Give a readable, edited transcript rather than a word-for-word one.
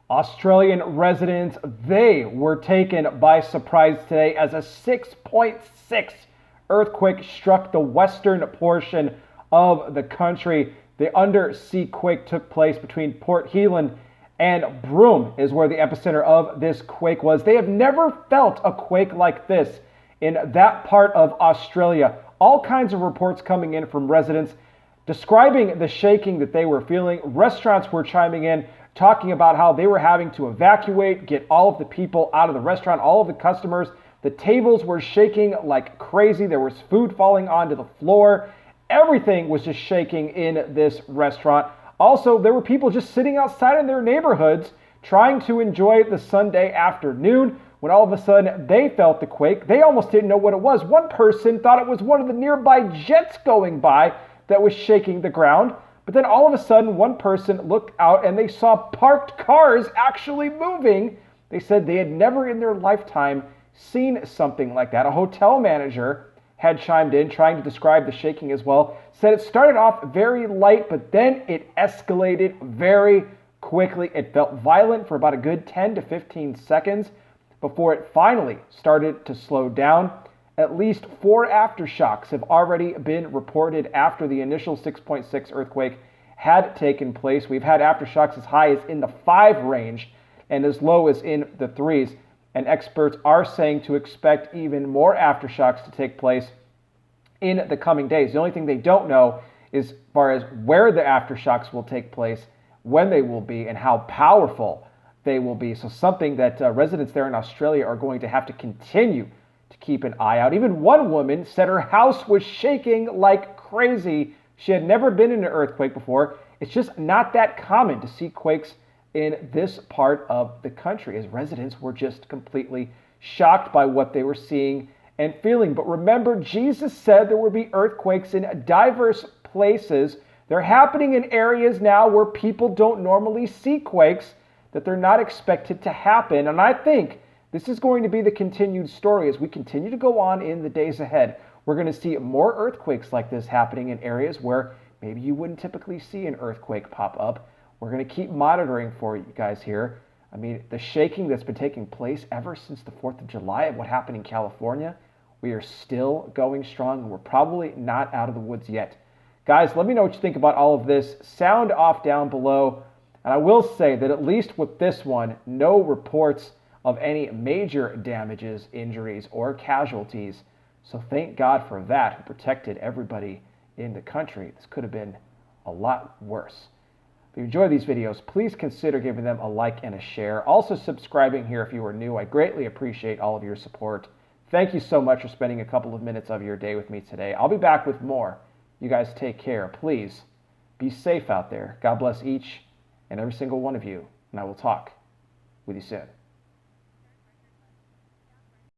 Australian residents, they were taken by surprise today as a 6.6 earthquake struck the western portion of the country. The undersea quake took place between Port Hedland and Broome is where the epicenter of this quake was. They have never felt a quake like this in that part of Australia. All kinds of reports coming in from residents describing the shaking that they were feeling. Restaurants were chiming in, talking about how they were having to evacuate, get all of the people out of the restaurant, all of the customers. The tables were shaking like crazy. There was food falling onto the floor. Everything was just shaking in this restaurant. Also, there were people just sitting outside in their neighborhoods trying to enjoy the Sunday afternoon when all of a sudden they felt the quake. They almost didn't know what it was. One person thought it was one of the nearby jets going by that was shaking the ground. But then all of a sudden, one person looked out and they saw parked cars actually moving. They said they had never in their lifetime seen something like that. A hotel manager had chimed in trying to describe the shaking as well. Said it started off very light, but then it escalated very quickly. It felt violent for about a good 10 to 15 seconds before it finally started to slow down. At least 4 aftershocks have already been reported after the initial 6.6 earthquake had taken place. We've had aftershocks as high as in the 5 range and as low as in the 3s. And experts are saying to expect even more aftershocks to take place in the coming days. The only thing they don't know is as far as where the aftershocks will take place, when they will be, and how powerful they will be. So something that residents there in Australia are going to have to continue to keep an eye out. Even one woman said her house was shaking like crazy. She had never been in an earthquake before. It's just not that common to see quakes in this part of the country, as residents were just completely shocked by what they were seeing and feeling. But remember, Jesus said there would be earthquakes in diverse places. They're happening in areas now where people don't normally see quakes, that they're not expected to happen. And I think this is going to be the continued story as we continue to go on in the days ahead. We're going to see more earthquakes like this happening in areas where maybe you wouldn't typically see an earthquake pop up. We're going to keep monitoring for you guys here. I mean, the shaking that's been taking place ever since the 4th of July and what happened in California, we are still going strong, and we're probably not out of the woods yet. Guys, let me know what you think about all of this. Sound off down below. And I will say that at least with this one, no reports of any major damages, injuries, or casualties. So thank God for that, who protected everybody in the country. This could have been a lot worse. If you enjoy these videos, please consider giving them a like and a share. Also subscribing here if you are new. I greatly appreciate all of your support. Thank you so much for spending a couple of minutes of your day with me today. I'll be back with more. You guys take care. Please be safe out there. God bless each and every single one of you, and I will talk with you soon.